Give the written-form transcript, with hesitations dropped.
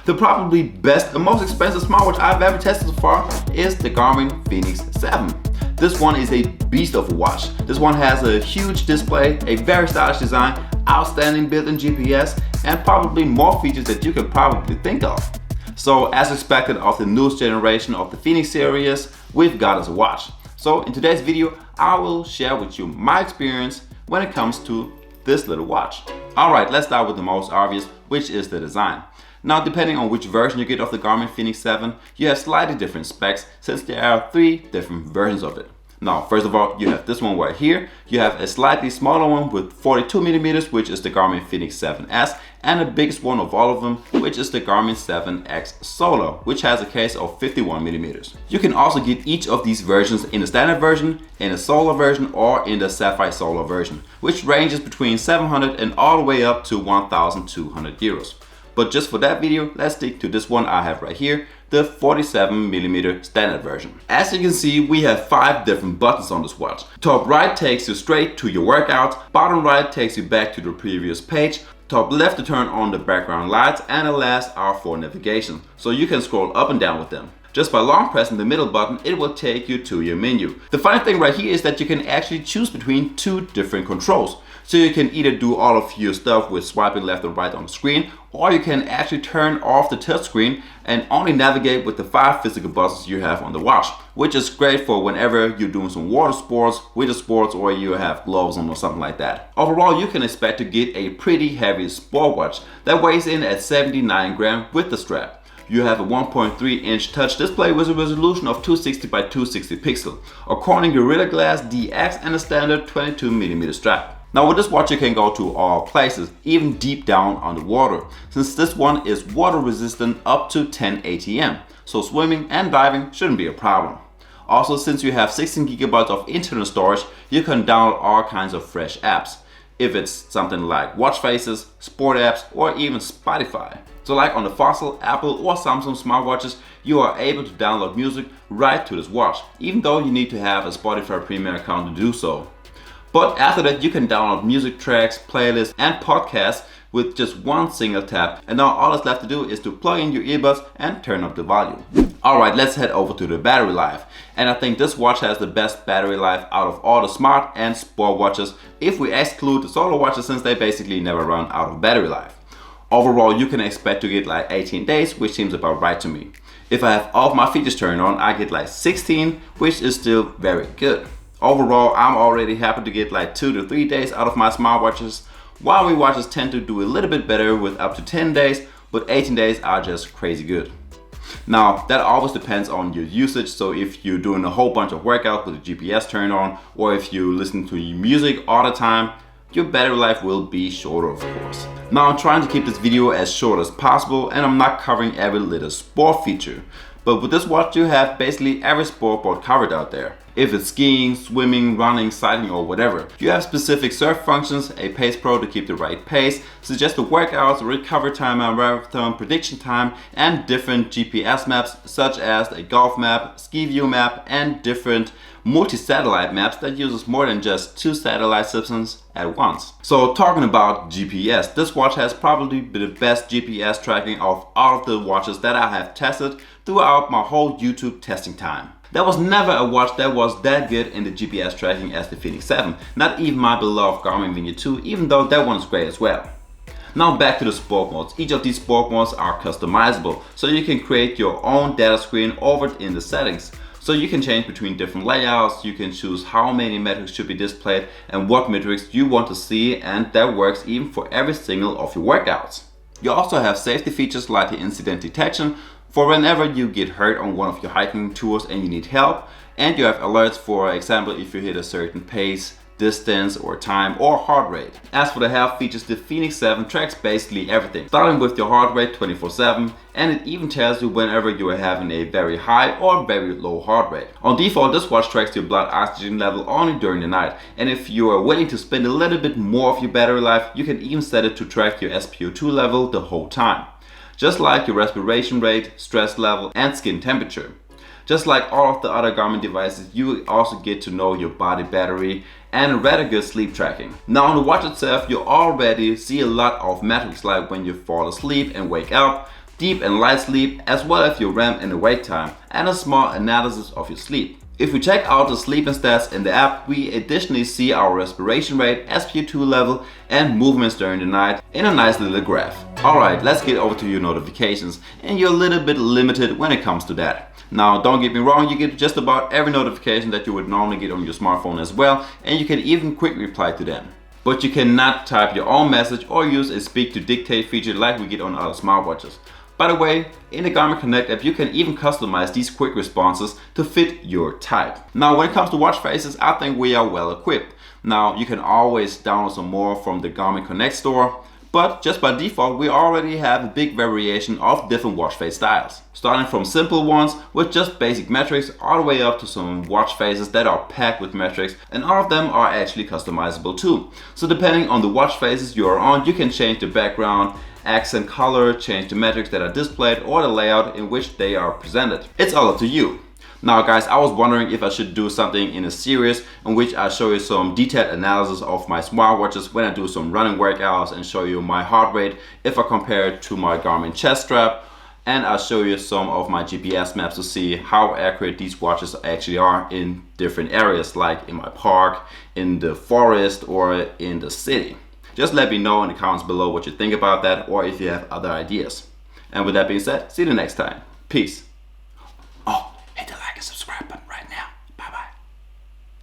The probably best and most expensive smartwatch I've ever tested so far is the Garmin Fenix 7. This one is a beast of a watch. This one has a huge display, a very stylish design, outstanding built-in GPS, and probably more features that you could probably think of. So as expected of the newest generation of the Fenix series, we've got us a watch. So in today's video, I will share with you my experience when it comes to this little watch. Alright, let's start with the most obvious, which is the design. Now, depending on which version you get of the Garmin Fenix 7, you have slightly different specs since there are 3 different versions of it. Now, first of all, you have this one right here. You have a slightly smaller one with 42mm, which is the Garmin Fenix 7S, and the biggest one of all of them, which is the Garmin 7X Solar, which has a case of 51mm. You can also get each of these versions in the standard version, in the Solar version, or in the Sapphire Solar version, which ranges between 700 and all the way up to 1,200 euros. But just for that video, let's stick to this one I have right here, the 47mm standard version. As you can see, we have 5 different buttons on this watch. Top right takes you straight to your workout, bottom right takes you back to the previous page, top left to turn on the background lights, and the last are for navigation, so you can scroll up and down with them. Just by long pressing the middle button, it will take you to your menu. The funny thing right here is that you can actually choose between 2 different controls. So you can either do all of your stuff with swiping left and right on the screen, or you can actually turn off the touchscreen and only navigate with the 5 physical buttons you have on the watch, which is great for whenever you're doing some water sports, winter sports, or you have gloves on or something like that. Overall, you can expect to get a pretty heavy sport watch that weighs in at 79 grams with the strap. You have a 1.3-inch touch display with a resolution of 260 by 260 pixels, a Corning Gorilla Glass DX, and a standard 22mm strap. Now with this watch you can go to all places, even deep down underwater, since this one is water resistant up to 10 ATM, so swimming and diving shouldn't be a problem. Also, since you have 16 GB of internal storage, you can download all kinds of fresh apps, if it's something like watch faces, sport apps, or even Spotify. So like on the Fossil, Apple, or Samsung smartwatches, you are able to download music right to this watch, even though you need to have a Spotify Premium account to do so. But after that, you can download music tracks, playlists, and podcasts with just one single tap. And now all that's left to do is to plug in your earbuds and turn up the volume. Alright, let's head over to the battery life. And I think this watch has the best battery life out of all the smart and sport watches, if we exclude the solar watches, since they basically never run out of battery life. Overall, you can expect to get like 18 days, which seems about right to me. If I have all of my features turned on, I get like 16, which is still very good. Overall, I'm already happy to get like 2 to 3 days out of my smartwatches. Huawei watches tend to do a little bit better with up to 10 days, but 18 days are just crazy good. Now, that always depends on your usage, so if you're doing a whole bunch of workouts with the GPS turned on, or if you listen to your music all the time, your battery life will be shorter, of course. Now, I'm trying to keep this video as short as possible, and I'm not covering every little sport feature. But with this watch, you have basically every sport board covered out there. If it's skiing, swimming, running, cycling, or whatever. You have specific surf functions, a pace pro to keep the right pace, suggested workouts, recovery time and marathon prediction time, and different GPS maps such as a golf map, ski view map, and different multi-satellite maps that uses more than just 2 satellite systems at once. So talking about GPS, this watch has probably been the best GPS tracking of all of the watches that I have tested throughout my whole YouTube testing time. There was never a watch that was that good in the GPS tracking as the Fenix 7, not even my beloved Garmin Fenix 2, even though that one is great as well. Now back to the sport modes. Each of these sport modes are customizable, so you can create your own data screen over in the settings. So you can change between different layouts, you can choose how many metrics should be displayed and what metrics you want to see, and that works even for every single of your workouts. You also have safety features like the incident detection for whenever you get hurt on one of your hiking tours and you need help, and you have alerts, for example, if you hit a certain pace, distance, or time, or heart rate. As for the health features, the Fenix 7 tracks basically everything, starting with your heart rate 24/7, and it even tells you whenever you are having a very high or very low heart rate. On default, this watch tracks your blood oxygen level only during the night, and if you are willing to spend a little bit more of your battery life, you can even set it to track your SpO2 level the whole time, just like your respiration rate, stress level, and skin temperature. Just like all of the other Garmin devices, you also get to know your body battery and rather good sleep tracking. Now on the watch itself, you already see a lot of metrics like when you fall asleep and wake up, deep and light sleep, as well as your REM and awake time, and a small analysis of your sleep. If we check out the sleeping stats in the app, we additionally see our respiration rate, SpO2 level, and movements during the night in a nice little graph. Alright, let's get over to your notifications, and you're a little bit limited when it comes to that. Now, don't get me wrong, you get just about every notification that you would normally get on your smartphone as well, and you can even quick reply to them. But you cannot type your own message or use a speak to dictate feature like we get on other smartwatches. By the way, in the Garmin Connect app, you can even customize these quick responses to fit your type. Now, when it comes to watch faces, I think we are well equipped. Now, you can always download some more from the Garmin Connect store, but just by default, we already have a big variation of different watch face styles. Starting from simple ones with just basic metrics, all the way up to some watch faces that are packed with metrics, and all of them are actually customizable too. So depending on the watch faces you are on, you can change the background, accent color, change the metrics that are displayed, or the layout in which they are presented. It's all up to you. Now guys, I was wondering if I should do something in a series in which I show you some detailed analysis of my smartwatches when I do some running workouts, and show you my heart rate if I compare it to my Garmin chest strap, and I'll show you some of my GPS maps to see how accurate these watches actually are in different areas, like in my park, in the forest, or in the city. Just let me know in the comments below what you think about that, or if you have other ideas. And with that being said, see you the next time. Peace.